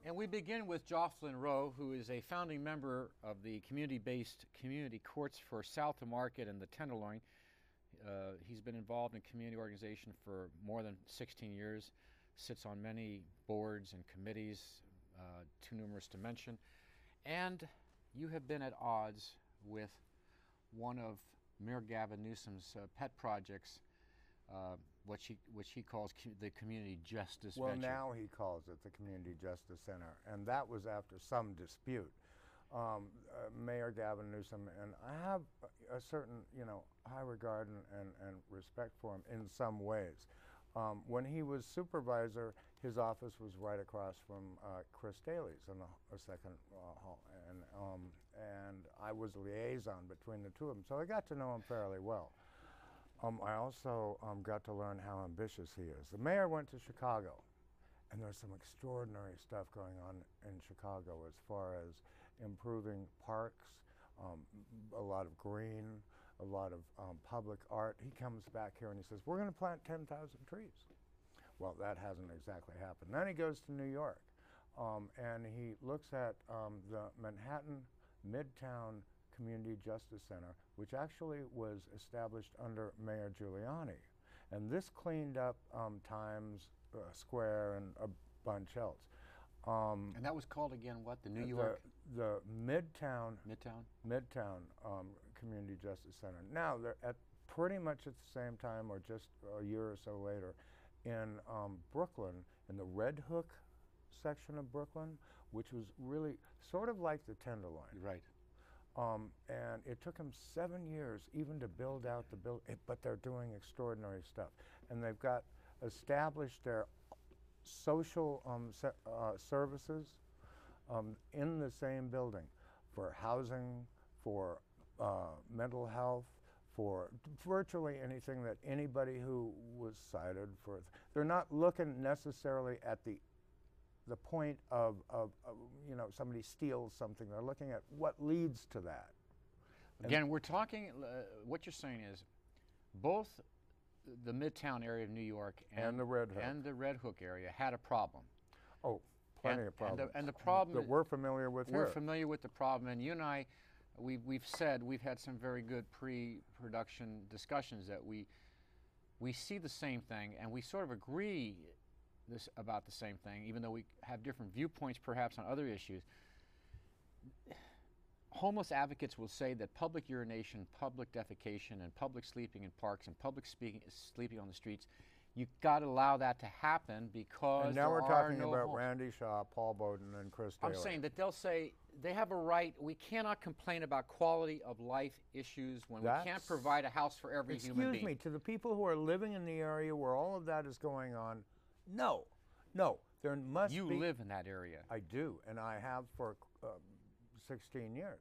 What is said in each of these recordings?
And we begin with Jeoflin Roh, who is a founding member of the community-based community courts for South of Market and the Tenderloin. He's been involved in community organization for more than 16 years, sits on many boards and committees, too numerous to mention. And you have been at odds with one of Mayor Gavin Newsom's pet projects, which he calls the Community Justice Well, Venture. now he calls it the Community Justice Center, and that was after some dispute. Mayor Gavin Newsom, and I have a certain, high regard and respect for him in some ways. When he was supervisor, his office was right across from Chris Daly's in the second hall, and I was a liaison between the two of them, so I got to know him fairly well. I also got to learn how ambitious he is. The mayor went to Chicago, and there's some extraordinary stuff going on in Chicago as far as improving parks, a lot of green, a lot of public art. He comes back here and he says, we're going to plant 10,000 trees. Well, that hasn't exactly happened. Then he goes to New York, and he looks at the Manhattan Midtown Community Justice Center, which actually was established under Mayor Giuliani. And this cleaned up Times Square and a bunch else. And that was called again what? The New York? The Midtown Community Justice Center. Now, they're at pretty much at the same time, or just a year or so later, in Brooklyn, in the Red Hook section of Brooklyn, which was really sort of like the Tenderloin. Right. And it took them 7 years even to build out the building, but they're doing extraordinary stuff. And they've got established their social services in the same building for housing, for mental health, for virtually anything that anybody who was cited for. They're not looking necessarily at the point of somebody steals something. They're looking at what leads to that. Again, we're talking, what you're saying is both the Midtown area of New York and the Red Hook area had a problem. Oh, plenty of problems. And the problem that we're familiar with here. We're familiar with the problem, and you and I, we've said we've had some very good pre-production discussions that we see the same thing, and we sort of agree about the same thing, even though we have different viewpoints perhaps on other issues. Homeless advocates will say that public urination, public defecation, and public sleeping in parks and public sleeping on the streets, you've got to allow that to happen because and now we're talking about Randy Shaw, Paul Bowden, and Chris Daly. I'm saying that they'll say they have a right. We cannot complain about quality of life issues when we can't provide a house for every human being. Excuse me, to the people who are living in the area where all of that is going on, no, there must be. You live in that area. I do, and I have for 16 years.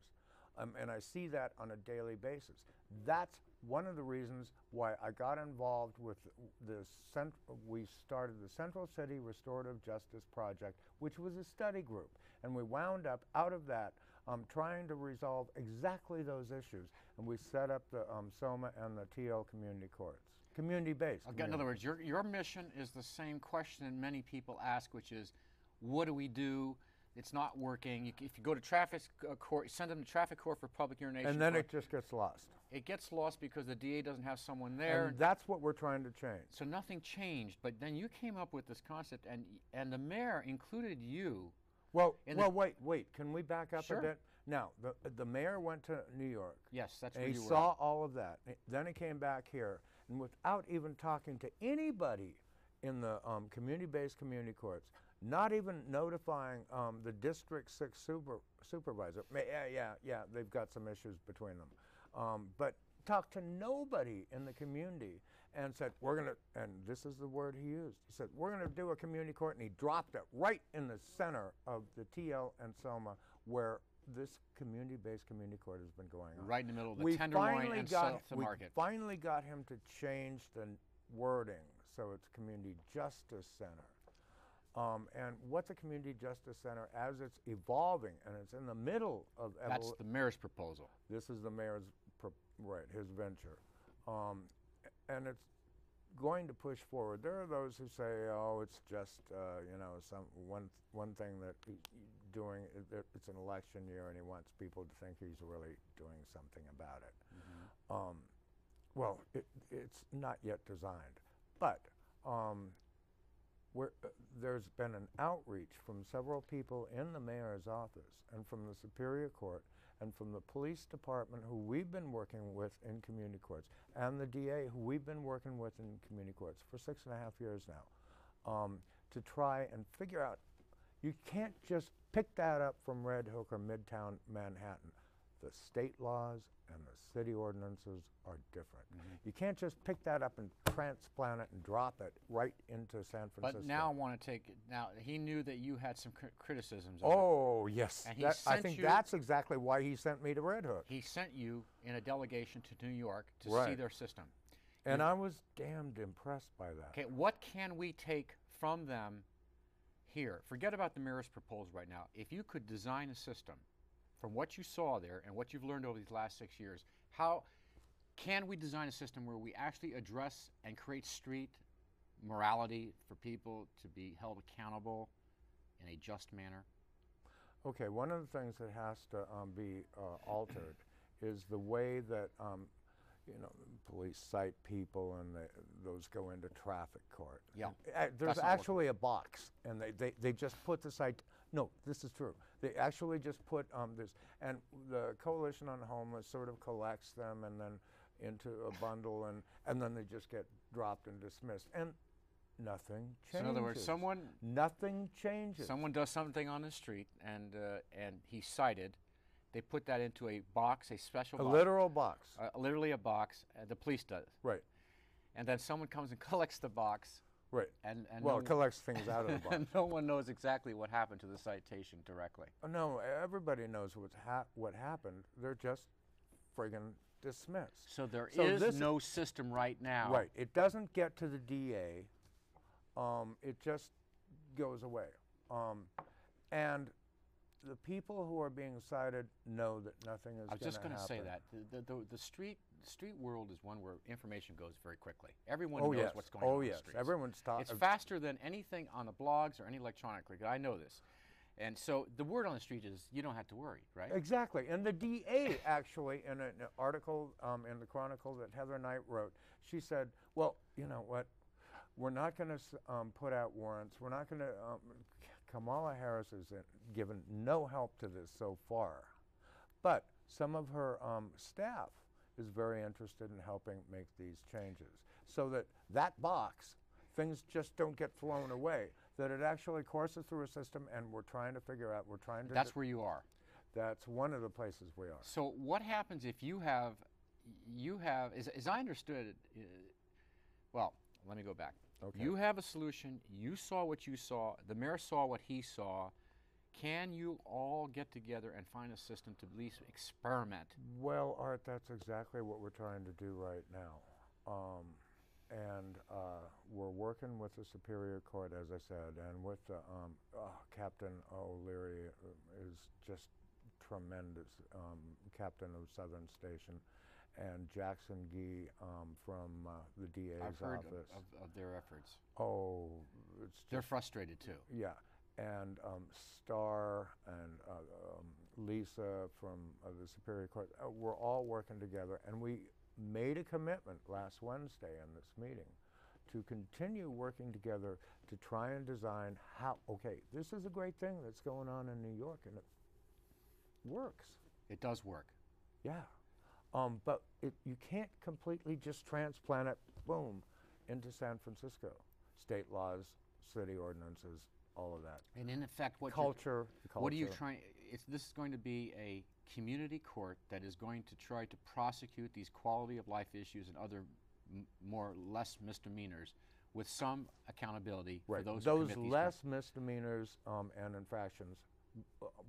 And I see that on a daily basis. That's one of the reasons why I got involved with we started the Central City Restorative Justice Project, which was a study group. And we wound up, out of that, trying to resolve exactly those issues. And we set up the SOMA and the TL community courts, community-based. In other words, your mission is the same question many people ask, which is, what do we do? It's not working. If you go to traffic court, send them to traffic court for public urination. And then it just gets lost. It gets lost because the DA doesn't have someone there. And that's what we're trying to change. So nothing changed. But then you came up with this concept, and the mayor included you. Well, wait. Can we back up Sure. a bit? Now, the mayor went to New York. Yes, that's where you were. He saw all of that. Then he came back here, and without even talking to anybody in the community-based community courts, not even notifying the District 6 supervisor. Yeah, they've got some issues between them. But talked to nobody in the community and said, we're going to, and this is the word he used, he said, we're going to do a community court, and he dropped it right in the center of the TL and SOMA where this community-based community court has been going on. Right in the middle of the Tenderloin and South of Market. We finally got him to change the wording so it's Community Justice Center. And what's a Community Justice Center as it's evolving, and it's in the middle of That's the mayor's proposal. This is the mayor's, his venture. And going to push forward. There are those who say, "Oh, it's just you know, one thing that he's doing. It's an election year, and he wants people to think he's really doing something about it." Mm-hmm. Well, it's not yet designed, but there's been an outreach from several people in the mayor's office and from the Superior Court and from the police department who we've been working with in community courts and the DA who we've been working with in community courts for 6.5 years now to try and figure out. You can't just pick that up from Red Hook or Midtown Manhattan. The state laws and the city ordinances are different. Mm-hmm. You can't just pick that up and transplant it and drop it right into San Francisco. But now I want to take it. Now, he knew that you had some criticisms of it. Yes. And I think that's exactly why he sent me to Red Hook. He sent you in a delegation to New York to see their system. And I was damned impressed by that. Okay, what can we take from them here? Forget about the mayor's proposal right now. If you could design a system from what you saw there and what you've learned over these last 6 years, how can we design a system where we actually address and create street morality for people to be held accountable in a just manner? Okay, one of the things that has to be altered is the way that you know, police cite people and those go into traffic court. Yeah, there's actually a box, and they just put the No, this is true. They actually just put this, and the Coalition on Homeless sort of collects them and then into a bundle, and then they just get dropped and dismissed, and nothing changes. So in other words, nothing changes. Someone does something on the street, and he's cited. They put that into a box, a special box. A literal box. Literally a box. The police does. Right. And then someone comes and collects the box. Right. And well, it collects things out of the box. And no one knows exactly what happened to the citation directly. No, everybody knows what happened. They're just friggin' dismissed. So there is no system right now. Right. It doesn't get to the DA. It just goes away. And the people who are being cited know that nothing is going to happen. I was just going to say that. The street world is one where information goes very quickly. Everyone knows what's going on in the streets. Everyone's talking. It's faster than anything on the blogs or any electronically. I know this. And so the word on the street is you don't have to worry, right? Exactly. And the DA actually, in an article in the Chronicle that Heather Knight wrote, she said, well, you know what? We're not going to put out warrants. We're not going to Kamala Harris has given no help to this so far, but some of her staff is very interested in helping make these changes so that box, things just don't get flown away, that it actually courses through a system, and we're trying to figure out, That's where you are. That's one of the places we are. So what happens if you have, as I understood it, well, let me go back. Okay. You have a solution. You saw what you saw. The mayor saw what he saw. Can you all get together and find a system to at least experiment? Well, Art, that's exactly what we're trying to do right now. And we're working with the Superior Court, as I said, and with Captain O'Leary is just tremendous, captain of Southern Station. And Jackson Gee from the DA's office. I've heard of their efforts. Oh, they're frustrated too. Yeah, and Starr and Lisa from the Superior Court, we're all working together, and we made a commitment last Wednesday in this meeting to continue working together to try and design how, okay, this is a great thing that's going on in New York, and it works. It does work. Yeah. But you can't completely just transplant it, boom, into San Francisco. State laws, city ordinances, all of that. And in effect, what culture. What are you trying? This is going to be a community court that is going to try to prosecute these quality of life issues and other more or less misdemeanors with some accountability for those who commit these less misdemeanors and infractions.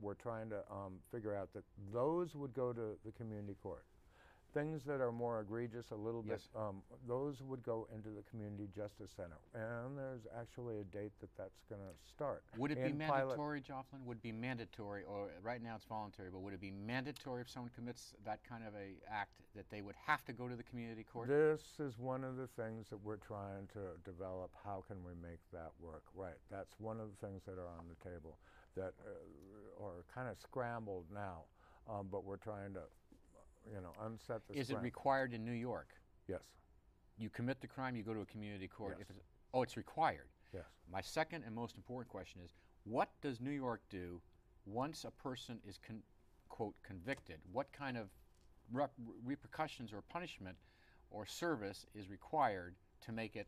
We're trying to figure out that those would go to the community court. Things that are more egregious, a little Yes. bit, those would go into the Community Justice Center. And there's actually a date that that's going to start. Would it be in pilot- mandatory, Jeoflin? Would it be mandatory, or right now it's voluntary, but would it be mandatory if someone commits that kind of a act that they would have to go to the community court? This is one of the things that we're trying to develop. How can we make that work? Right. That's one of the things that are on the table that are kind of scrambled now, but we're trying to, unset the Is it scramble. required in New York? Yes. You commit the crime, you go to a community court. Yes. It's required. Yes. My second and most important question is, what does New York do once a person is, quote, convicted? What kind of repercussions or punishment or service is required to make it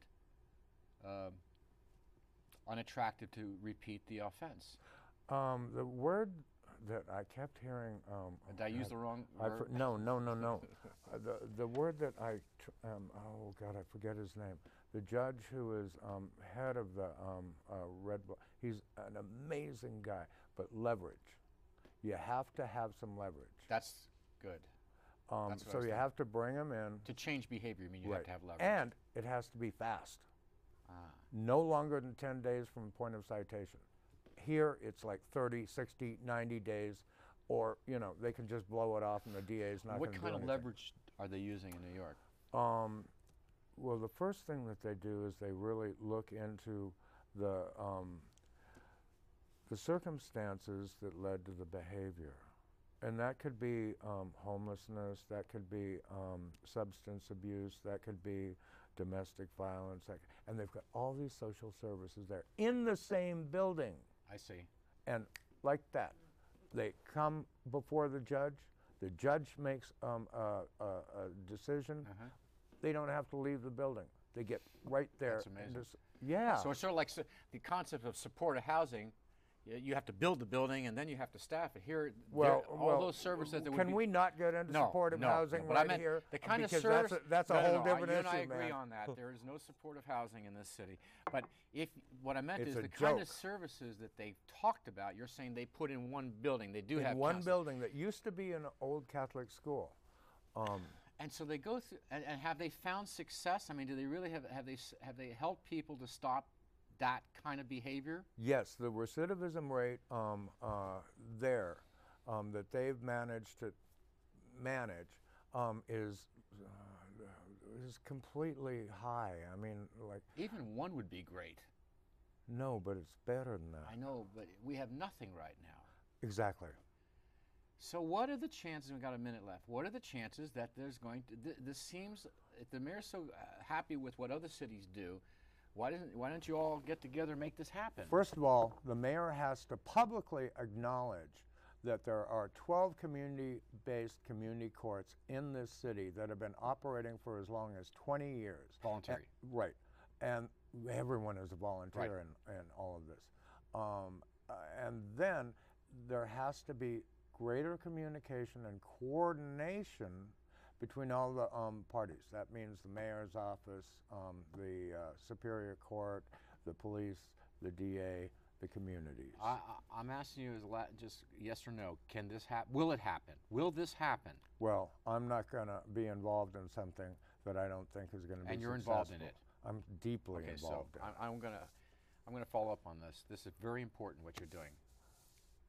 unattractive to repeat the offense? The word that I kept hearing. Did I use the wrong word? No. The word that oh God, I forget his name. The judge who is head of the Red Bull. He's an amazing guy, but leverage. You have to have some leverage. That's good. That's what I So was you thinking. have to bring them in. To change behavior, you mean you have to have leverage. And it has to be fast. No longer than 10 days from point of citation. Here, it's like 30, 60, 90 days, or, they can just blow it off and the DA is not going to do anything. What kind of leverage are they using in New York? Well, the first thing that they do is they really look into the circumstances that led to the behavior. And that could be homelessness, that could be substance abuse, that could be domestic violence, and they've got all these social services there in the same building. I see. And like that, they come before the judge makes a decision. They don't have to leave the building. They get right there. That's amazing. Yeah. So it's sort of like the concept of supportive housing. You have to build the building and then you have to staff it. Here, all those services that would can be, we not get into supportive housing but right I meant here? the kind of Because service. that's a whole different you issue, and I agree man. on that. There is no supportive housing in this city. But what I meant It's is a the kind of joke. services that they talked about. You're saying they put in one building. They do have in one counseling. building that used to be an old Catholic school. And so they go through. And have they found success? I mean, do they really have they helped people to stop that kind of behavior? Yes, the recidivism rate there that they've managed to manage is completely high. I mean, like Even one would be great. no, but it's better than that. I know, but we have nothing right now. Exactly. So what are the chances, we've got a minute left, what are the chances that there's going to, this seems, if the mayor's so happy with what other cities do, why don't you all get together and make this happen? First of all, the mayor has to publicly acknowledge that there are 12 community-based community courts in this city that have been operating for as long as 20 years. Voluntary. Right. And everyone is a volunteer Right. in all of this. And then there has to be greater communication and coordination between all the parties. That means the mayor's office, the Superior Court, the police, the DA, the communities. I'm asking you just yes or no. Can this happen? Will it happen? Will this happen? Well, I'm not going to be involved in something that I don't think is going to be And you're successful. involved in it. I'm deeply Okay, involved so in it. I'm gonna follow up on this. This is very important what you're doing.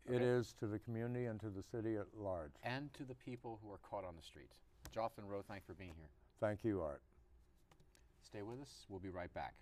It is to the community and to the city at large. And to the people who are caught on the streets. Jeoflin Roh, thanks for being here. Thank you, Art. Stay with us. We'll be right back.